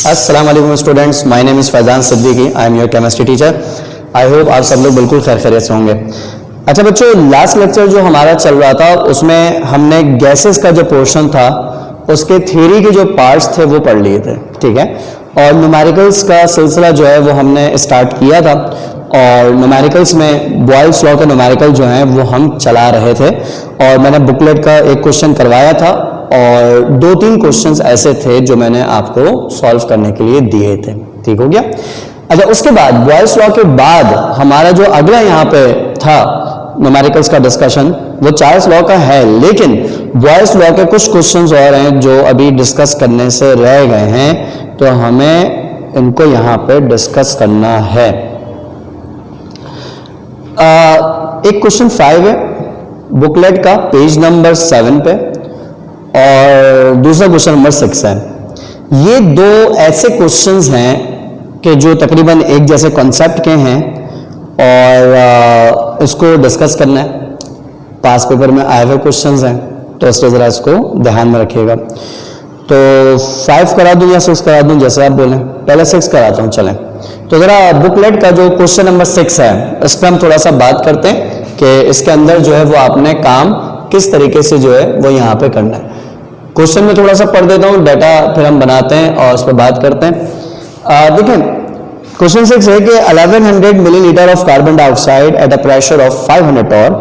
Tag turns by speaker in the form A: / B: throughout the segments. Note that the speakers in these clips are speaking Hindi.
A: अस्सलाम वालेकुम students, my name is Faizan Siddiqui, I am your chemistry teacher. I hope आप सब लोग बिल्कुल खैरियत से होंगे। अच्छा बच्चों, लास्ट लेक्चर जो हमारा चल रहा था उसमें हमने गैसेस का जो पोर्शन था उसके थ्योरी के जो पार्ट्स थे वो पढ़ लिए थे, ठीक है। और न्यूमेरिकल्स का सिलसिला जो है वो हमने स्टार्ट किया था और न्यूमेरिकल्स में बॉयल्स लॉ के न्यूमेरिकल जो हैं वो हम चला रहे थे और मैंने बुकलेट का एक क्वेश्चन करवाया था और 2-3 क्वेश्चंस ऐसे थे जो मैंने आपको सॉल्व करने के लिए दिए थे, ठीक हो गया। अच्छा, उसके बाद बॉयल्स लॉ के बाद हमारा जो अगला यहाँ पे था न्यूमेरिकल्स का डिस्कशन वो चार्ल्स लॉ का है, लेकिन बॉयल्स लॉ के कुछ क्वेश्चंस और हैं जो अभी डिस्कस करने से रह गए हैं, तो हमें इनको यहाँ पे डिस्कस करना है। एक क्वेश्चन 5 है बुकलेट का, पेज नंबर 7 पे, और दूसरा क्वेश्चन नंबर 6 है। ये दो ऐसे क्वेश्चंस हैं कि जो तकरीबन एक जैसे कॉन्सेप्ट के हैं और इसको डिस्कस करना है। पास पेपर में आए हुए क्वेश्चंस हैं तो इसलिए ज़रा इसको ध्यान में रखिएगा। तो 5 करा दूं या 6 करा दूं, जैसे आप बोलें। पहले 6 कराता हूं, चलें। तो ज़रा बुकलेट का जो क्वेश्चन नंबर 6 है इस पर हम थोड़ा सा बात करते हैं कि इसके अंदर जो है वो आपने काम किस तरीके से जो है वो यहाँ पे करना है। क्वेश्चन में थोड़ा सा पढ़ देता हूँ, डाटा फिर हम बनाते हैं और उस पर बात करते हैं। देखें, क्वेश्चन 6 है कि 1100 millilitre of carbon dioxide at a pressure of 500 torr,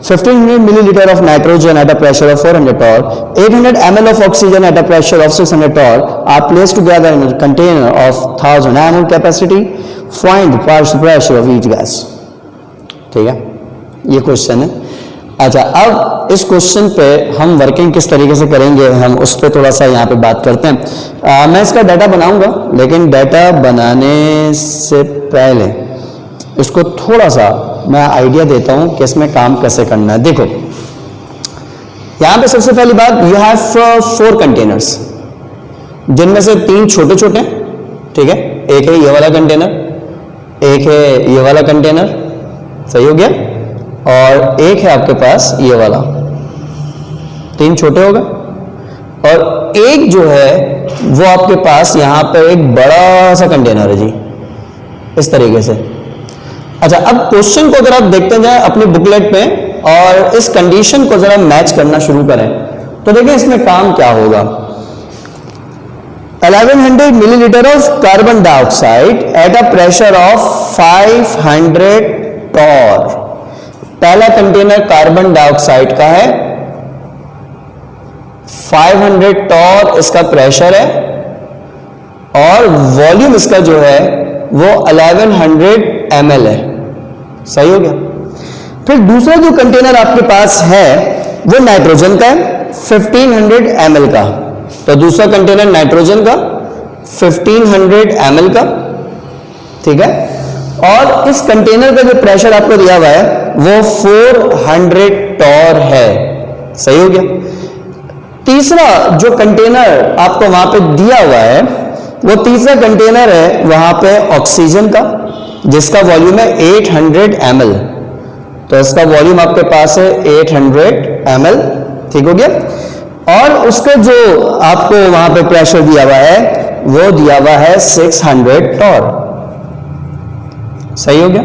A: 1500 millilitre of nitrogen at a pressure of 400 torr, 800 ml of oxygen at a pressure of 600 torr are placed together in a container of 1000 ml capacity. Find the partial pressure of each gas. ठीक है, ये क्वेश्चन है। अच्छा, अब इस क्वेश्चन पे हम वर्किंग किस तरीके से करेंगे हम उस पर थोड़ा सा यहाँ पे बात करते हैं। मैं इसका डाटा बनाऊंगा, लेकिन डाटा बनाने से पहले इसको थोड़ा सा मैं आइडिया देता हूँ कि इसमें काम कैसे करना है। देखो, यहाँ पे सबसे पहली बात, यू हैव 4 कंटेनर्स, जिनमें से 3 छोटे छोटे, ठीक है। एक है ये वाला कंटेनर, एक है ये वाला कंटेनर, सही हो गया, और एक है आपके पास ये वाला। 3 छोटे हो गए और एक जो है वो आपके पास यहाँ पे एक बड़ा सा कंटेनर है जी, इस तरीके से। अच्छा, अब क्वेश्चन को अगर आप देखते जाएं अपनी बुकलेट में और इस कंडीशन को जरा मैच करना शुरू करें तो देखिए इसमें काम क्या होगा। 1100 millilitre of carbon dioxide at a pressure of 500 torr. पहला कंटेनर कार्बन डाइऑक्साइड का है, 500 टॉर इसका प्रेशर है और वॉल्यूम इसका जो है वो 1100 ml है, सही हो गया। फिर दूसरा जो कंटेनर आपके पास है वो नाइट्रोजन का है, 1500 ml का। तो दूसरा कंटेनर नाइट्रोजन का 1500 ml का, ठीक है। और इस कंटेनर का जो प्रेशर आपको दिया हुआ है वो 400 टॉर है, सही हो गया। तीसरा जो कंटेनर आपको वहां पे दिया हुआ है वो तीसरा कंटेनर है वहां पे ऑक्सीजन का, जिसका वॉल्यूम है 800 ml। तो इसका वॉल्यूम आपके पास है 800 ml, ठीक हो गया। और उसका जो आपको वहां पे प्रेशर दिया हुआ है वो दिया हुआ है 600 टॉर, सही हो गया।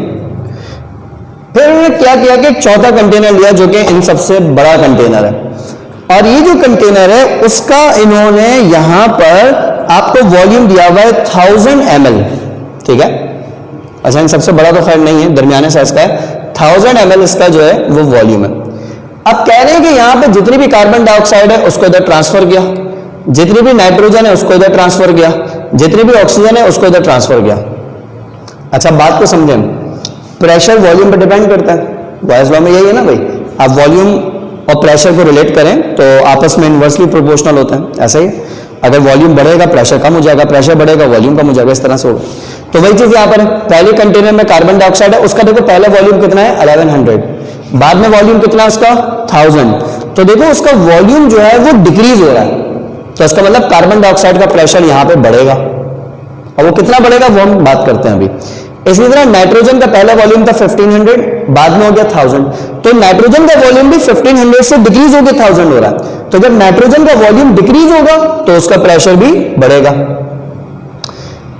A: फिर उन्होंने क्या किया कि एक चौथा कंटेनर लिया जो कि इन सबसे बड़ा कंटेनर है, और ये जो कंटेनर है उसका इन्होंने यहां पर आपको वॉल्यूम दिया हुआ है 1000 ml, ठीक है। अच्छा, इन सबसे बड़ा तो खैर नहीं है, दरमियाने साइज का है, 1000 ml इसका जो है वो वॉल्यूम है। अब कह रहे हैं कि यहां पे जितनी भी कार्बन डाइऑक्साइड है उसको इधर ट्रांसफर किया, जितनी भी नाइट्रोजन है उसको इधर ट्रांसफर किया, जितनी भी ऑक्सीजन है उसको इधर ट्रांसफर किया। अच्छा, बात को समझें, प्रेशर वॉल्यूम पर डिपेंड करता है, बॉयल्स लॉ में यही है ना भाई। आप वॉल्यूम और प्रेशर को रिलेट करें तो आपस में इनवर्सली प्रोपोर्शनल होते हैं, ऐसे ही। अगर वॉल्यूम बढ़ेगा प्रेशर कम हो जाएगा, प्रेशर बढ़ेगा वॉल्यूम कम हो जाएगा, इस तरह से होगा। तो वही चीज यहाँ पर है, पहले कंटेनर में कार्बन डाइऑक्साइड है, उसका देखो पहला वॉल्यूम कितना है 1100, बाद में वॉल्यूम कितना है उसका 1000। तो देखो उसका वॉल्यूम जो है वो डिक्रीज हो रहा है, तो इसका मतलब कार्बन डाइऑक्साइड का प्रेशर यहाँ पे बढ़ेगा, और वो कितना बढ़ेगा वो हम बात करते हैं अभी। इसी तरह नाइट्रोजन का पहला वॉल्यूम था 1500, बाद में हो गया 1000, तो नाइट्रोजन का वॉल्यूम भी 1500 से डिक्रीज होकर 1000 हो रहा है। तो जब नाइट्रोजन का वॉल्यूम डिक्रीज होगा तो उसका प्रेशर भी बढ़ेगा।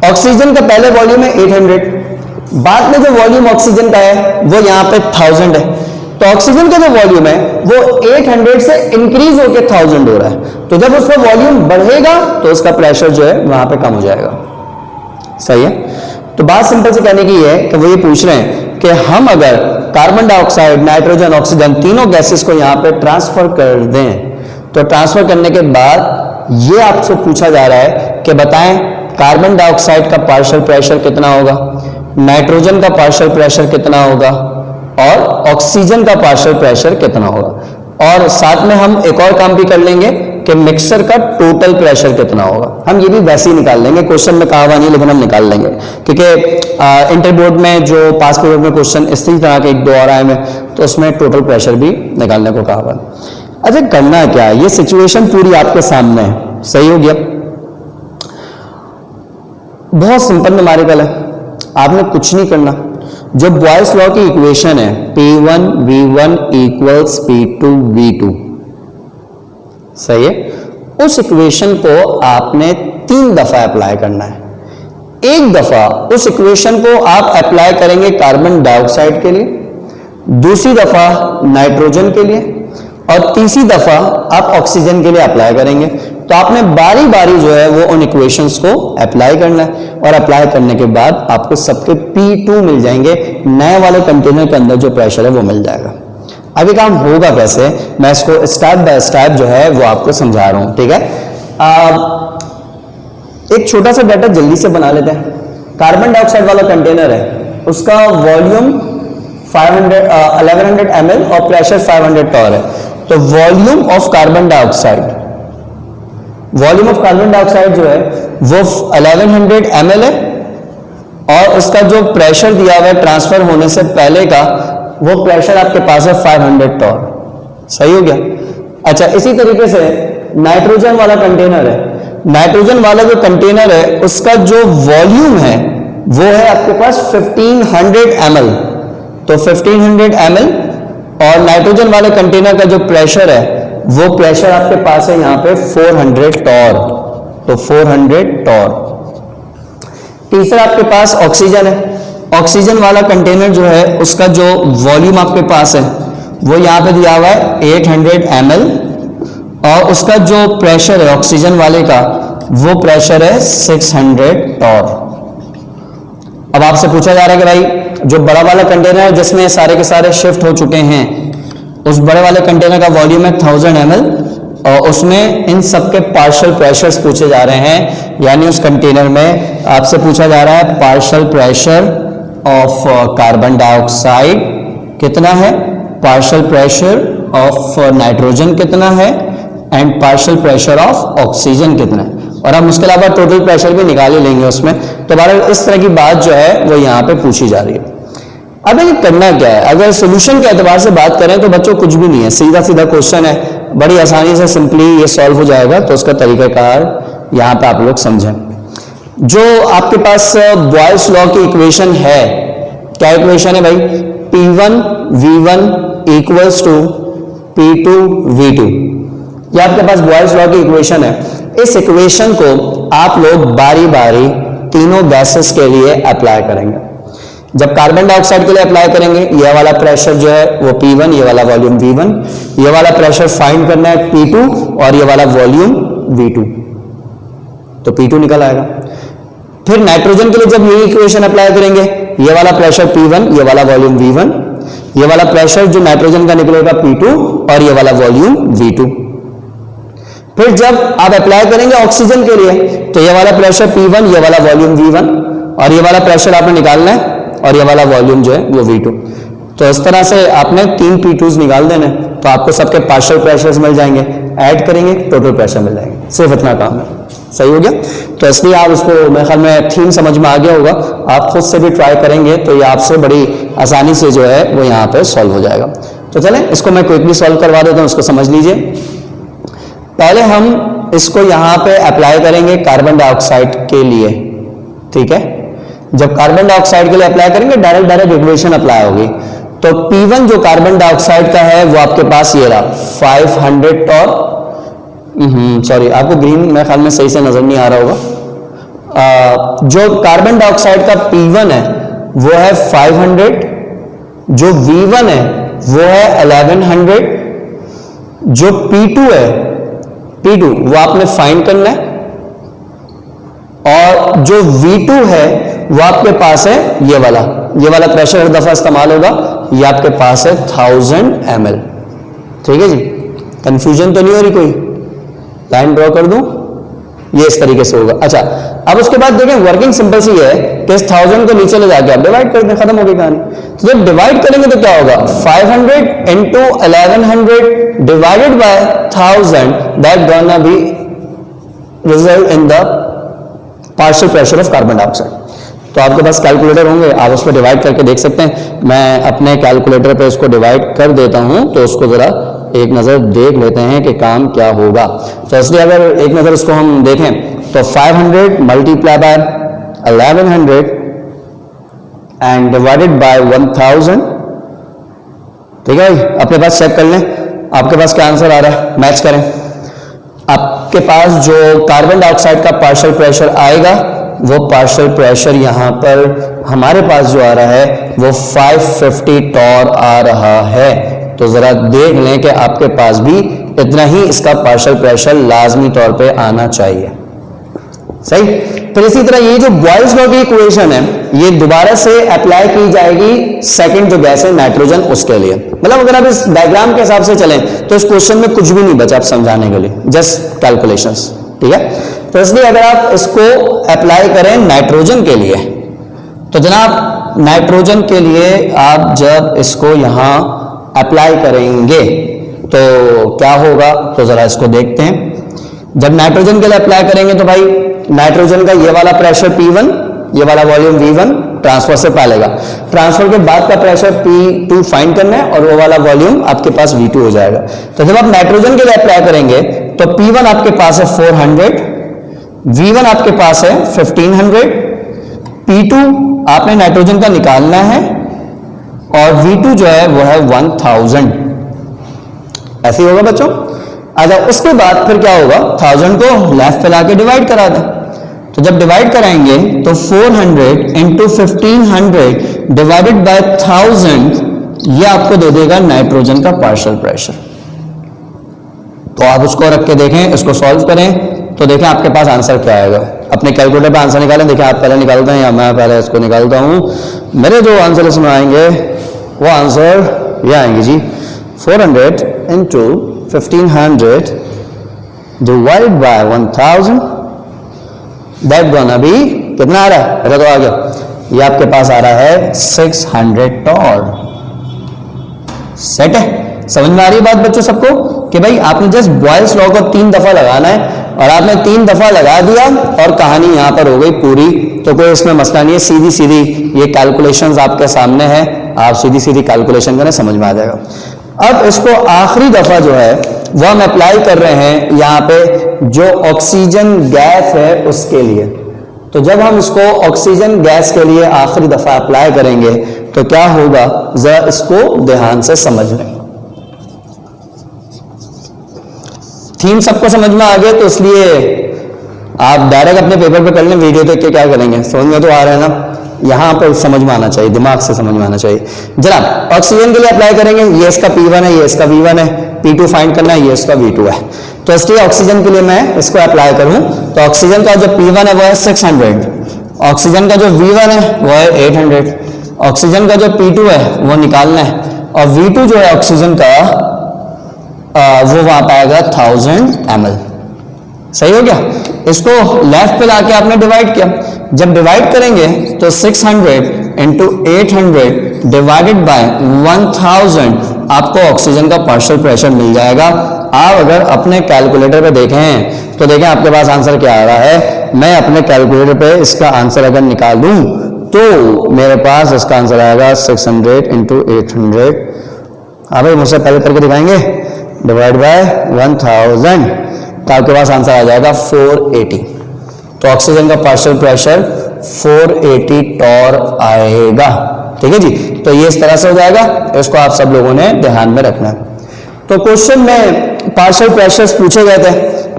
A: ऑक्सीजन का पहले वॉल्यूम है 800, बाद में जो वॉल्यूम ऑक्सीजन का है वो यहां पे 1000 है। तो ऑक्सीजन का जो वॉल्यूम है वो 800 से इंक्रीज होकर 1000 हो रहा है। तो जब उसका वॉल्यूम बढ़ेगा तो उसका प्रेशर जो है वहां पे कम हो जाएगा। सही है। तो बात सिंपल से कहने की है कि वो ये पूछ रहे हैं कि हम अगर कार्बन डाइऑक्साइड, नाइट्रोजन, ऑक्सीजन तीनों गैसेस को यहां पे ट्रांसफर कर दें, तो ट्रांसफर करने के बाद ये आपसे पूछा जा रहा है कि बताएं कार्बन डाइऑक्साइड का पार्शियल प्रेशर कितना होगा, नाइट्रोजन का पार्शियल प्रेशर कितना होगा और ऑक्सीजन का पार्शियल प्रेशर कितना होगा। और साथ में हम एक और काम भी कर लेंगे कि मिक्सर का टोटल प्रेशर कितना होगा। हम ये भी वैसे ही निकाल लेंगे, क्वेश्चन में कहा हुआ नहीं लेकिन हम निकाल लेंगे, क्योंकि इंटर बोर्ड में जो पास पेपर में क्वेश्चन इसी तरह के 1-2 और आए हैं तो उसमें टोटल प्रेशर भी निकालने को कहा हुआ। अच्छा, करना क्या है, ये सिचुएशन पूरी आपके सामने है। सही हो गया। बहुत सिंपल न्यूमेरिकल है, आपने कुछ नहीं करना। जो बॉयल्स लॉ की इक्वेशन है P1 V1 equals P2 V2, सही है, उस इक्वेशन को आपने 3 दफा अप्लाई करना है। एक दफा उस इक्वेशन को आप अप्लाई करेंगे कार्बन डाइऑक्साइड के लिए, दूसरी दफा नाइट्रोजन के लिए और तीसरी दफा आप ऑक्सीजन के लिए अप्लाई करेंगे। तो आपने बारी बारी जो है वो उन इक्वेशंस को अप्लाई करना है और अप्लाई करने के बाद आपको सबके P2 मिल जाएंगे, नए वाले कंटेनर के अंदर जो प्रेशर है वो मिल जाएगा। अभी काम होगा कैसे, मैं इसको स्टेप बाय स्टेप जो है वो आपको समझा रहा हूं। ठीक है, एक छोटा सा डाटा जल्दी से बना लेते हैं। कार्बन डाइऑक्साइड वाला कंटेनर है, उसका वॉल्यूम 1100 ml और प्रेशर 500 टॉर है। तो वॉल्यूम ऑफ कार्बन डाइऑक्साइड जो है वो 1100 ml है और उसका जो प्रेशर दिया हुआ है ट्रांसफर होने से पहले का वो प्रेशर आपके पास है 500 टॉर। सही हो गया। अच्छा, इसी तरीके से नाइट्रोजन वाला कंटेनर है, नाइट्रोजन वाला जो कंटेनर है उसका जो वॉल्यूम है वो है आपके पास 1500 ml। तो 1500 ml और नाइट्रोजन वाले कंटेनर का जो प्रेशर है वो प्रेशर आपके पास है यहां पे 400 टॉर। तो 400 टॉर। तीसरा आपके पास ऑक्सीजन है, ऑक्सीजन वाला कंटेनर जो है उसका जो वॉल्यूम आपके पास है वो यहां पे दिया हुआ है 800 ml और उसका जो प्रेशर है ऑक्सीजन वाले का वो प्रेशर है 600 टॉर। अब आपसे पूछा जा रहा है कि भाई जो बड़ा वाला कंटेनर है जिसमें सारे के सारे शिफ्ट हो चुके हैं, उस बड़े वाले कंटेनर का वॉल्यूम है 1000 ml और उसमें इन सब के पार्शियल प्रेशर्स पूछे जा रहे हैं। यानी उस कंटेनर में आपसे पूछा जा रहा है partial pressure of carbon dioxide कितना है, पार्शियल प्रेशर ऑफ नाइट्रोजन कितना है and partial pressure of oxygen कितना है। और हम उसके अलावा टोटल प्रेशर भी निकाल ही लेंगे उसमें। तो बहरहाल इस तरह की बात जो है वो यहाँ पे पूछी जा रही है। अब ये करना क्या है, अगर सोल्यूशन के एतबार से बात करें तो बच्चों कुछ भी नहीं है, सीधा सीधा क्वेश्चन है, बड़ी आसानी से सिंपली ये सॉल्व हो जाएगा। तो उसका तरीकाकार यहाँ पे आप लोग समझें। जो आपके पास बॉयल्स लॉ की इक्वेशन है, क्या इक्वेशन है भाई, P1 V1 equals to P2 V2, ये आपके पास बॉयल्स लॉ की इक्वेशन है। इस इक्वेशन को आप लोग बारी बारी तीनों गैसेस के लिए अप्लाई करेंगे। जब कार्बन डाइऑक्साइड के लिए अप्लाई करेंगे, ये वाला प्रेशर जो है वो P1, ये वाला वॉल्यूम V1, ये वाला प्रेशर फाइंड करना है P2 और ये वाला वॉल्यूम V2, तो P2 निकल आएगा। फिर नाइट्रोजन के लिए जब यही इक्वेशन अप्लाई करेंगे, ये वाला प्रेशर P1, ये वाला वॉल्यूम V1, ये वाला प्रेशर जो नाइट्रोजन का निकलेगा P2 और ये वाला वॉल्यूम V2। फिर जब आप अप्लाई करेंगे ऑक्सीजन के लिए, तो ये वाला प्रेशर P1, ये वाला वॉल्यूम V1 और ये वाला प्रेशर आपने निकालना है और ये वाला वॉल्यूम जो है वो V2। तो इस तरह से आपने 3 P2s निकाल देना है, तो आपको सबके पार्शियल प्रेशर्स मिल जाएंगे, ऐड करेंगे टोटल प्रेशर मिल जाएंगे। सिर्फ इतना काम है। सही हो गया। तो इसलिए आप उसको, मेरे ख्याल में थीम समझ में आ गया होगा, आप खुद से भी ट्राई करेंगे तो ये आपसे बड़ी आसानी से जो है वो यहाँ पे सॉल्व हो जाएगा। तो चलें इसको मैं क्विकली सॉल्व करवा देता हूँ, उसको समझ लीजिए। पहले हम इसको यहाँ पे अप्लाई करेंगे कार्बन डाइऑक्साइड के लिए, ठीक है। जब कार्बन डाइऑक्साइड के लिए अप्लाई करेंगे डायरेक्ट इक्वेशन अप्लाई होगी। तो P1 जो कार्बन डाइऑक्साइड का है वो आपके पास ये रहा 500 टॉर। सॉरी, आपको ग्रीन मेरे ख्याल में सही से नजर नहीं आ रहा होगा। जो कार्बन डाइऑक्साइड का P1 है वो है 500, जो V1 है वो है 1100, जो P2 है P2 वो आपने फाइंड करना है, और जो V2 है वो आपके पास है ये वाला प्रेशर हर दफा इस्तेमाल होगा, ये आपके पास है 1000 ml। ठीक है जी, कंफ्यूजन तो नहीं हो रही कोई? लाइन ड्रॉ कर दूं, ये इस तरीके से होगा। अच्छा, अब उसके बाद देखें वर्किंग सिंपल सी है कि इस 1000 को नीचे ले जाके आप डिवाइड कर दें, खत्म हो गई कहानी। तो जब डिवाइड करेंगे तो क्या होगा, 500 into 1100 divided by 1000, that gonna be result in the partial pressure of carbon dioxide. तो आपके पास कैलकुलेटर होंगे, आप उस पर डिवाइड करके देख सकते हैं। मैं अपने कैलकुलेटर पे इसको डिवाइड कर देता हूं, तो उसको जरा एक नजर देख लेते हैं कि काम क्या होगा। तो इसलिए अगर एक नजर इसको हम देखें तो 500 multiply by 1100 and divided by 1000। ठीक है भाई, अपने पास चेक कर लें आपके पास क्या आंसर आ रहा है, मैच करें। आपके पास जो कार्बन डाइऑक्साइड का पार्शियल प्रेशर आएगा वो पार्शियल प्रेशर यहां पर हमारे पास जो आ रहा है वो 550 टॉर आ रहा है। तो जरा देख लें कि आपके पास भी इतना ही इसका पार्शियल प्रेशर लाजमी तौर पे आना चाहिए। सही। फिर इसी तरह ये जो बॉयल्स लॉ की इक्वेशन है ये दोबारा से अप्लाई की जाएगी सेकंड जो गैस है नाइट्रोजन, उसके लिए। मतलब अगर आप इस डायग्राम के हिसाब से चलें तो इस क्वेश्चन में कुछ भी नहीं बचा आप समझाने के लिए, जस्ट कैलकुलेशंस। ठीक है, तो इसलिए अगर आप इसको अप्लाई करें नाइट्रोजन के लिए तो जनाब नाइट्रोजन के लिए आप जब इसको यहां अप्लाई करेंगे तो क्या होगा, तो जरा इसको देखते हैं। जब नाइट्रोजन के लिए अप्लाई करेंगे तो भाई नाइट्रोजन का ये वाला प्रेशर P1, ये वाला वॉल्यूम V1 ट्रांसफर से पालेगा। ट्रांसफर के बाद का प्रेशर P2 फाइंड करना है और वो वाला वॉल्यूम आपके पास V2 हो जाएगा। तो जब आप नाइट्रोजन के लिए अप्लाई करेंगे तो P1 आपके पास है 400, V1 आपके पास है 1500, P2 आपने नाइट्रोजन का निकालना है और V2 जो है वो है 1000। ऐसे ही होगा बच्चों। अच्छा, उसके बाद फिर क्या होगा, 1000 को लेफ्ट पे लाके डिवाइड करा दें। तो जब डिवाइड कराएंगे तो 400 इंटू 1500 डिवाइडेड बाय 1000 ये आपको दे देगा नाइट्रोजन का पार्शियल प्रेशर। तो आप उसको रख के देखें, इसको सॉल्व करें तो देखें आपके पास आंसर क्या आएगा। अपने कैलकुलेटर पे आंसर निकालें। देखिए आप पहले निकालते हैं या मैं पहले इसको निकालता हूं। मेरे जो आंसर इसमें आएंगे वो आंसर ये आएंगे जी, 400 into 1500 divide by 1000 that gonna be कितना आ रहा है, पता तो आ गया, ये आपके पास आ रहा है 600 टॉर। सेट है, समझ में आ रही है बात बच्चों सबको कि भाई आपने जस्ट बॉयल्स लॉ को 3 दफा लगाना है और आपने 3 दफा लगा दिया और कहानी यहां पर हो गई पूरी। तो कोई इसमें मसला नहीं है, सीधी सीधी ये कैलकुलेशंस आपके सामने है, आप सीधी सीधी कैलकुलेशन करें, समझ में आ जाएगा। अब इसको आखिरी दफा जो है वो हम अप्लाई कर रहे हैं यहाँ पे जो ऑक्सीजन गैस है उसके लिए। तो जब हम इसको ऑक्सीजन गैस के लिए आखिरी दफा अप्लाई करेंगे तो क्या होगा, जरा इसको ध्यान से समझ लें। थीम सबको समझ में आ गया तो इसलिए आप डायरेक्ट अपने पेपर पे कर लें, वीडियो देख के क्या करेंगे, समझ में तो आ रहा है ना। यहां पर समझ में आना चाहिए, दिमाग से समझ में आना चाहिए। जनाब ऑक्सीजन के लिए अप्लाई करेंगे, ये इसका P1 है, ये इसका V1 है, P2 फाइंड करना है, ये इसका V2 है। तो इसलिए ऑक्सीजन के लिए मैं इसको अप्लाई करूं तो ऑक्सीजन का जो P1 है वो है 600, ऑक्सीजन का जो V1 है वो है 800, ऑक्सीजन का जो P2 है वो निकालना है और V2 जो है ऑक्सीजन का वो वहां पाएगा 1000 ml। सही हो गया। इसको लेफ्ट पे लाके आपने डिवाइड किया। जब डिवाइड करेंगे तो 600 इंटू 800 डिवाइडेड बाय 1000 आपको ऑक्सीजन का पार्शियल प्रेशर मिल जाएगा। आप अगर अपने कैलकुलेटर पे देखें तो देखें आपके पास आंसर क्या आ रहा है। मैं अपने कैलकुलेटर पे इसका आंसर अगर निकाल दूं तो मेरे पास इसका आंसर आएगा 600 इंटू 800। हाँ भाई मुझसे पहले करके दिखाएंगे, डिवाइड बाय 1000 तो आपके पास आंसर आ जाएगा 480। तो ऑक्सीजन का पार्शियल प्रेशर 480 टॉर आएगा। ठीक है जी, तो ये इस तरह से हो जाएगा, इसको आप सब लोगों ने ध्यान में रखना है। तो क्वेश्चन में पार्शियल प्रेशर्स पूछे गए थे,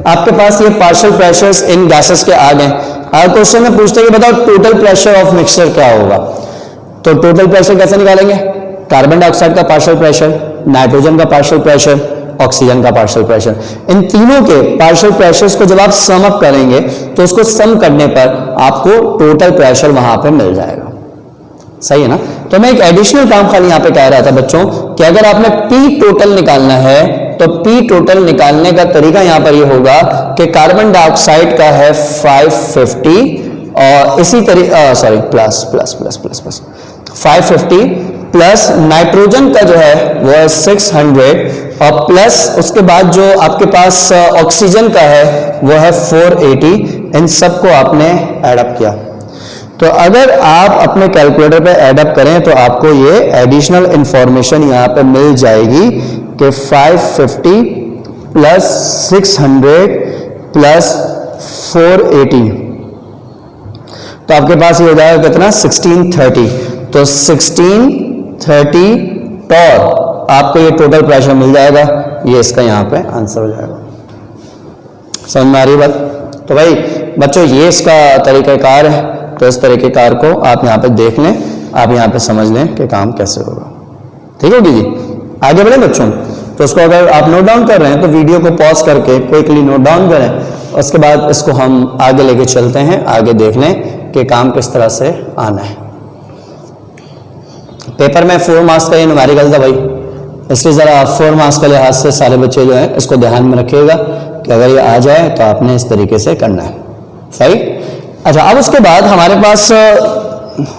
A: आपके पास ये पार्शियल प्रेशर्स इन गैसेस के आ गए। अगर क्वेश्चन में पूछते हैं कि बताओ टोटल प्रेशर ऑफ मिक्सचर क्या होगा, तो टोटल प्रेशर कैसे निकालेंगे? कार्बन डाइऑक्साइड का पार्शियल प्रेशर, नाइट्रोजन का पार्शियल प्रेशर, ऑक्सीजन का पार्शियल प्रेशर, इन तीनों के पार्शियल प्रेशर्स को जब आप सम अप करेंगे तो उसको सम करने पर आपको टोटल प्रेशर वहां पे मिल जाएगा। सही है ना? तो मैं एक एडिशनल काम खाली यहां पे कह रहा था बच्चों कि अगर आपने पी टोटल निकालना है तो पी टोटल निकालने का तरीका यहां पर ये होगा कि कार्बन डाइऑक्साइड का है 550 और इसी तरीके प्लस 550 प्लस नाइट्रोजन का जो है वो है 600 और प्लस उसके बाद जो आपके पास ऑक्सीजन का है वो है 480। इन सबको आपने एडअप किया, तो अगर आप अपने कैलकुलेटर पे एडअप करें तो आपको ये एडिशनल इंफॉर्मेशन यहां पे मिल जाएगी कि 550 प्लस 600 प्लस 480, तो आपके पास ये हो जाएगा कितना? 1630। तो 1630 टॉर आपको ये टोटल प्रेशर मिल जाएगा। ये इसका यहां पे आंसर हो जाएगा। समझ में आ रही बात? तो भाई बच्चों ये इसका तरीकाकार है, तो इस तरीकेकार को आप यहाँ पे देख लें, आप यहाँ पे समझ लें कि काम कैसे होगा। ठीक होगी जी? आगे बढ़े बच्चों? तो उसको अगर आप नोट डाउन कर रहे हैं तो वीडियो को पॉज करके क्विकली नोट डाउन करें, उसके बाद इसको हम आगे लेके चलते हैं, आगे देख लें कि काम किस तरह से आना है। पेपर में 4 मार्क्स का ये न्यूमेरिकल था भाई, इसलिए जरा 4 मार्क्स के लिहाज से सारे बच्चे जो है इसको ध्यान में रखिएगा कि अगर ये आ जाए तो आपने इस तरीके से करना है। सही? अच्छा, अब उसके बाद हमारे पास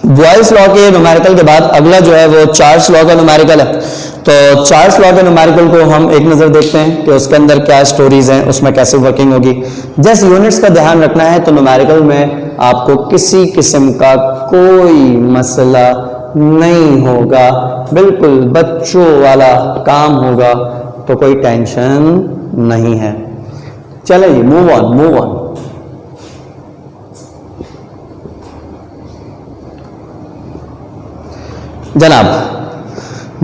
A: बॉयल्स लॉ के न्यूमेरिकल के बाद अगला जो है वो चार्ल्स लॉ का न्यूमेरिकल है। तो चार्ल्स लॉ के न्यूमेरिकल को हम एक नजर देखते हैं कि उसके अंदर क्या स्टोरीज हैं, उसमें कैसे वर्किंग होगी। जस्ट यूनिट्स का ध्यान रखना है, तो न्यूमेरिकल में आपको किसी किस्म का कोई मसला नहीं होगा, बिल्कुल बच्चों वाला काम होगा, तो कोई टेंशन नहीं है। चले जी, मूव ऑन। जनाब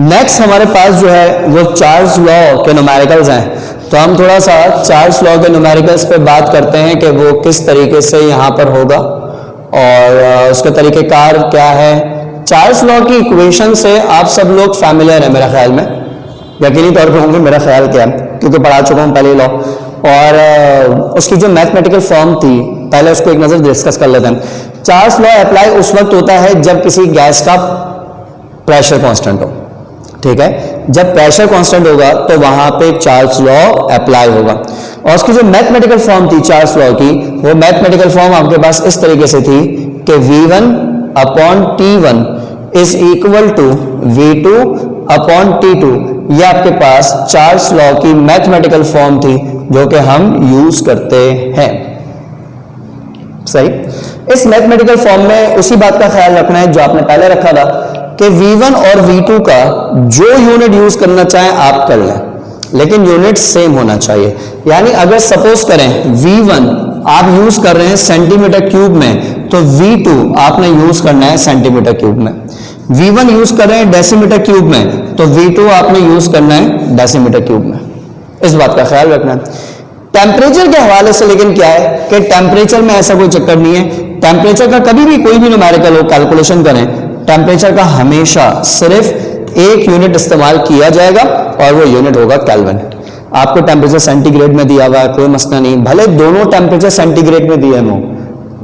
A: नेक्स्ट हमारे पास जो है वो चार्ल्स लॉ के न्यूमेरिकल्स हैं। तो हम थोड़ा सा चार्ल्स लॉ के न्यूमेरिकल्स पे बात करते हैं कि वो किस तरीके से यहाँ पर होगा और उसके तरीकेकार क्या है। चार्ल्स लॉ की इक्वेशन से आप सब लोग फैमिलियर हैं मेरा ख्याल में, यकीनी तौर पे होंगे, मेरा ख्याल क्या है क्योंकि पढ़ा चुका हूँ पहले लॉ। और उसकी जो मैथमेटिकल फॉर्म थी पहले उसको एक नजर डिस्कस कर लेते हैं। चार्ल्स लॉ अप्लाई उस वक्त होता है जब किसी गैस का प्रेशर कांस्टेंट हो। ठीक है, जब प्रेशर कांस्टेंट होगा तो वहां पे चार्ल्स लॉ अप्लाई होगा। और उसकी जो मैथमेटिकल फॉर्म थी चार्ल्स लॉ की, वो मैथमेटिकल फॉर्म आपके पास इस तरीके से थी कि V1 upon T1 is equal to V2 upon T2। ये आपके पास चार्ल्स लॉ की मैथमेटिकल फॉर्म थी जो कि हम यूज करते हैं। सही? इस मैथमेटिकल फॉर्म में उसी बात का ख्याल रखना है जो आपने पहले रखा था कि V1 और V2 का जो यूनिट यूज करना चाहें आप कर लें, लेकिन यूनिट सेम होना चाहिए। यानी अगर सपोज करें V1 आप यूज कर रहे हैं सेंटीमीटर क्यूब में, तो V2 आपने यूज करना है सेंटीमीटर क्यूब में। V1 यूज कर रहे हैं डेसीमीटर क्यूब में, तो V2 आपने यूज करना है डेसीमीटर क्यूब में। इस बात का ख्याल रखना है। टेम्परेचर के हवाले से लेकिन क्या है कि टेम्परेचर में ऐसा कोई चक्कर नहीं है। टेम्परेचर का कभी भी कोई भी न्यूमेरिकल हो, कैलकुलेशन करें, टेम्परेचर का हमेशा सिर्फ एक यूनिट इस्तेमाल किया जाएगा और वो यूनिट होगा केल्विन। आपको टेम्परेचर सेंटीग्रेड में दिया हुआ है, कोई मसला नहीं, भले दोनों टेम्परेचर सेंटीग्रेड में दिए हों,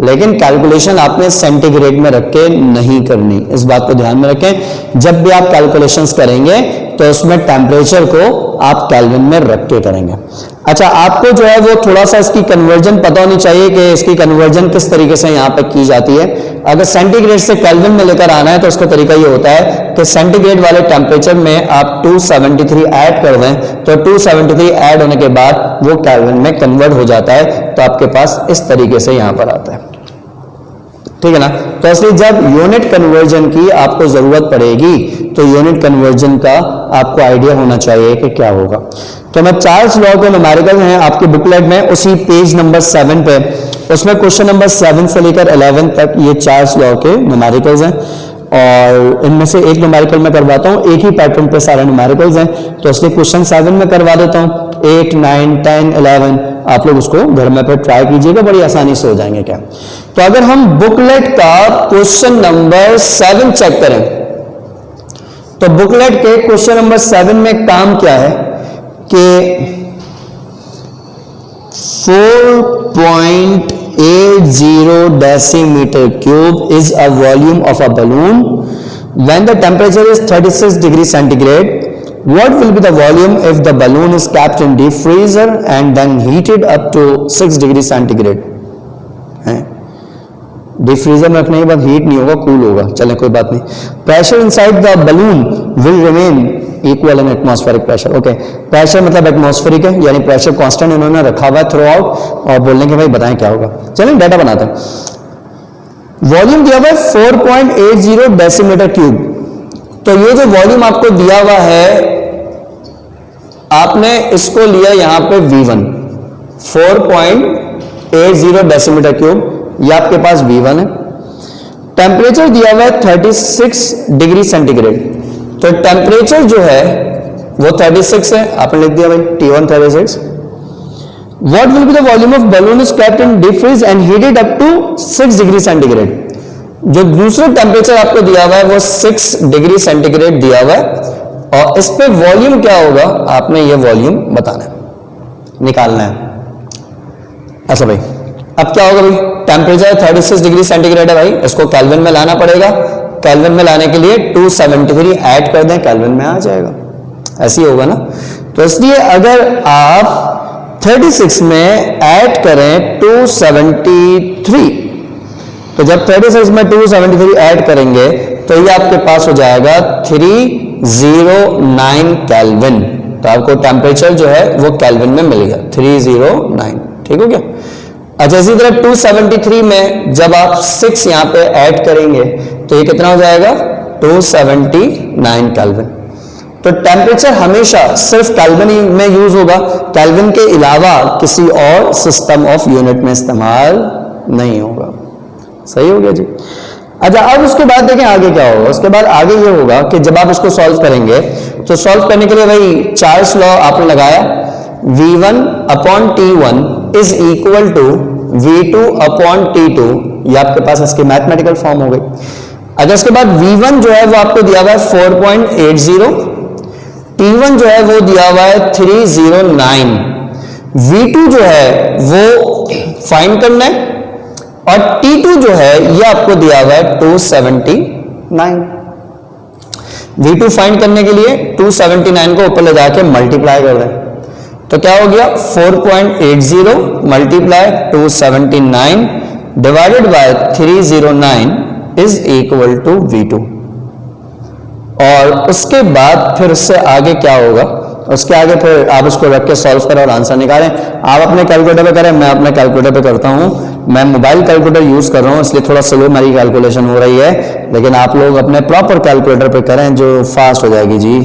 A: लेकिन कैलकुलेशन आपने सेंटीग्रेड में रख के नहीं करनी। इस बात को ध्यान में रखें, जब भी आप कैलकुलेशंस करेंगे तो उसमें टेम्परेचर को आप केल्विन में रख के करेंगे। अच्छा, आपको जो है वो थोड़ा सा इसकी कन्वर्जन पता होनी चाहिए कि इसकी कन्वर्जन किस तरीके से यहाँ पे की जाती है। अगर सेंटीग्रेड से केल्विन में लेकर आना है तो उसका तरीका ये होता है कि सेंटीग्रेड वाले टेम्परेचर में आप 273 ऐड कर दें, तो 273 ऐड होने के बाद वो केल्विन में कन्वर्ट हो जाता है, तो आपके पास इस तरीके से यहाँ पर आता है। ठीक है ना? तो इसलिए जब यूनिट कन्वर्जन की आपको जरूरत पड़ेगी तो यूनिट कन्वर्जन का आपको आइडिया होना चाहिए कि क्या होगा। तो मैं चार्ल्स लॉ के न्यूमेरिकल हैं आपकी बुकलेट में, उसी पेज नंबर 7 पे, उसमें क्वेश्चन नंबर 7 से लेकर 11 तक ये चार्ल्स लॉ के न्यूमेरिकल्स हैं। और इनमें से एक न्यूमेरिकल में करवाता हूँ, एक ही पैटर्न पे सारे न्यूमेरिकल्स हैं, तो इसलिए क्वेश्चन 7 में करवा देता हूँ। 8, 9, 10, 11 आप लोग उसको घर में पे ट्राई कीजिएगा, बड़ी आसानी से हो जाएंगे क्या। तो अगर हम बुकलेट का क्वेश्चन नंबर 7 चेक करें तो बुकलेट के क्वेश्चन नंबर 7 में काम क्या है कि 4.80 decimeter cube is a volume of a balloon when the temperature is 36 degrees centigrade. What will be the volume if the balloon is kept in deep freezer and then heated up to 6 degrees centigrade? Deep freezer में रखने के बाद हीट नहीं होगा, कूल होगा, चलें कोई बात नहीं। Pressure inside the balloon will remain equal in atmospheric pressure. Okay, pressure मतलब एटमॉस्फेरिक है, यानी प्रेशर कांस्टेंट इन्होंने रखा हुआ है थ्रू आउट, और बोलने के भाई बताएं क्या होगा। चलें डाटा बनाते हैं। वॉल्यूम दिया हुआ है 4.80 डेसीमीटर क्यूब। तो ये जो वॉल्यूम आपको दिया हुआ है, आपने इसको लिया यहां पे V1 4.80 डेसीमीटर क्यूब, ये आपके पास V1 है। टेम्परेचर दिया हुआ है 36 डिग्री सेंटीग्रेड, तो टेम्परेचर जो है वो 36 है, आपने लिख दिया भाई T1 36। What will be the volume of balloon is kept in deep freeze and heated up to 6 degree centigrade. जो दूसरा टेम्परेचर आपको दिया हुआ है वो 6 डिग्री सेंटीग्रेड दिया हुआ है, और इस पे वॉल्यूम क्या होगा आपने ये वॉल्यूम बताना है, निकालना है। अच्छा भाई, अब क्या होगा भाई, टेम्परेचर 36 डिग्री सेंटीग्रेड है भाई, इसको केल्विन में लाना पड़ेगा। केल्विन में लाने के लिए 273 ऐड कर दें, केल्विन में आ जाएगा, ऐसे ही होगा ना। तो इसलिए अगर आप 36 में ऐड करें 273, तो जब 36 में 273 ऐड करेंगे तो ये आपके पास हो जाएगा 309 केल्विन। तो आपको टेम्परेचर जो है वो केल्विन में मिल गया 309, ठीक हो गया। अच्छा, इसी तरह 273 में जब आप 6 यहां पे ऐड करेंगे तो ये कितना हो जाएगा 279 केल्विन। तो टेम्परेचर हमेशा सिर्फ केल्विन में यूज होगा, केल्विन के अलावा किसी और सिस्टम ऑफ यूनिट में इस्तेमाल नहीं होगा। सही हो गया जी। अच्छा, अब उसके बाद देखें आगे क्या होगा। उसके बाद आगे ये होगा कि जब आप इसको सॉल्व करेंगे तो सॉल्व करने के लिए भाई चार्ल्स लॉ आपने लगाया, V1 upon T1 is equal to V2 upon T2, ये आपके पास इसकी मैथमेटिकल फॉर्म हो गई। अच्छा, इसके बाद V1 जो है वो आपको दिया हुआ है 4.80, T1 जो है वो दिया हुआ है 309, V2 जो है वो फाइंड करना है, और T2 जो है ये आपको दिया हुआ है 279। V2 फाइंड करने के लिए 279 को ऊपर ले जाके मल्टीप्लाई कर दें, तो क्या हो गया 4.80 multiply 279 divided by 309 is equal to V2। और उसके बाद फिर उससे आगे क्या होगा, उसके आगे फिर आप उसको रख के सॉल्व करें और आंसर निकालें। आप अपने कैलकुलेटर पे करें, मैं अपने कैलकुलेटर पे करता हूं। मैं मोबाइल कैलकुलेटर यूज कर रहा हूं, इसलिए थोड़ा स्लो मेरी कैलकुलेशन हो रही है, लेकिन आप लोग अपने प्रॉपर कैलकुलेटर पे करें जो फास्ट हो जाएगी जी।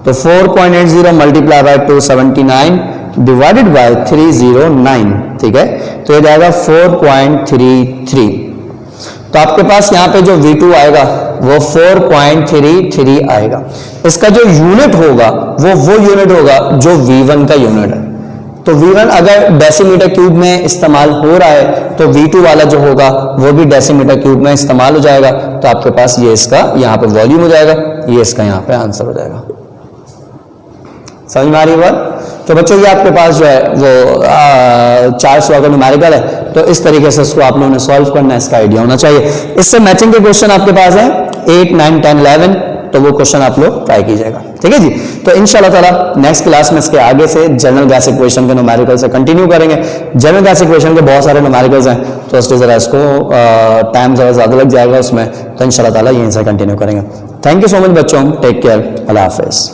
A: तो 4.80 मल्टीप्लाई बाय 279 डिवाइडेड बाय 309, ठीक है, तो ये जाएगा 4.33। तो आपके पास यहाँ पे जो V2 आएगा वो 4.33 आएगा। इसका जो यूनिट होगा वो यूनिट होगा जो V1 का यूनिट है। तो V1 अगर डेसीमीटर क्यूब में इस्तेमाल हो रहा है तो V2 वाला जो होगा वो भी डेसीमीटर क्यूब में इस्तेमाल हो जाएगा। तो आपके पास ये इसका यहाँ पे वॉल्यूम हो जाएगा, ये इसका यहाँ पे आंसर हो जाएगा। समझ में आ रही बात। तो बच्चों ये आपके पास जो है वो 400 अगर न्यूमेरिकल है तो इस तरीके से इसको आप लोगों ने सॉल्व करना है, इसका आइडिया होना चाहिए। इससे मैचिंग के क्वेश्चन आपके पास है 8, 9, 10, 11, तो वो क्वेश्चन आप लोग ट्राई कीजिएगा, ठीक है जी। तो इंशाल्लाह ताला नेक्स्ट क्लास में इसके आगे से जनरल गैस इक्वेशन के न्यूमेरिकल से कंटिन्यू करेंगे। जनरल गैस इक्वेशन के बहुत सारे न्यूमेरिकल्स हैं, तो इसलिए जरा इसको टाइम जरा ज्यादा लग जाएगा उसमें, तो इंशाल्लाह ताला यहीं से कंटिन्यू करेंगे। थैंक यू सो मच बच्चों, टेक केयर, अल्लाह हाफिज।